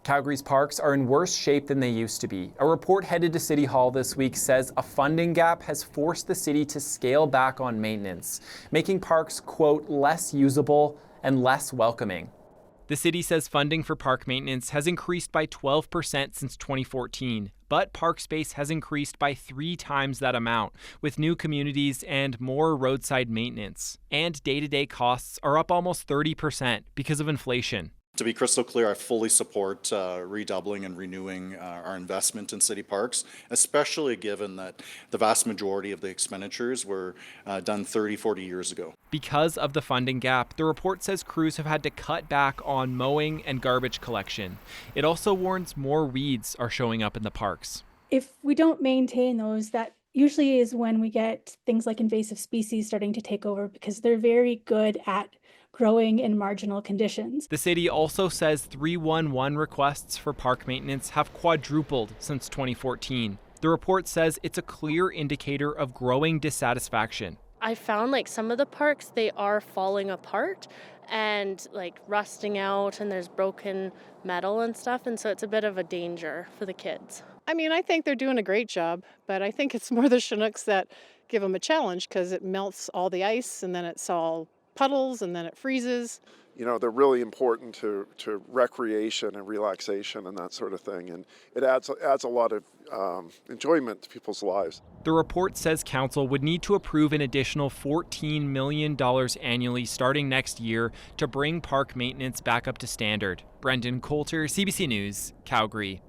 Calgary's parks are in worse shape than they used to be. A report headed to City Hall this week says a funding gap has forced the city to scale back on maintenance, making parks, quote, less usable and less welcoming. The city says funding for park maintenance has increased by 12% since 2014, but park space has increased by 3 times that amount, with new communities and more roadside maintenance. And day-to-day costs are up almost 30% because of inflation. To be crystal clear, I fully support redoubling and renewing our investment in city parks, especially given that the vast majority of the expenditures were done 30, 40 years ago. Because of the funding gap, the report says crews have had to cut back on mowing and garbage collection. It also warns more weeds are showing up in the parks. If we don't maintain those, that usually is when we get things like invasive species starting to take over, because they're very good at growing in marginal conditions. The city also says 311 requests for park maintenance have quadrupled since 2014. The report says it's a clear indicator of growing dissatisfaction. I found like some of the parks, they are falling apart and like rusting out, and there's broken metal and stuff, and so it's a bit of a danger for the kids. I mean, I think they're doing a great job, but I think it's more the Chinooks that give them a challenge, because it melts all the ice and then it's all puddles and then it freezes. You know, they're really important to recreation and relaxation and that sort of thing, and it adds a lot of enjoyment to people's lives. The report says council would need to approve an additional $14 million annually starting next year to bring park maintenance back up to standard. Brendan Coulter, CBC News, Calgary.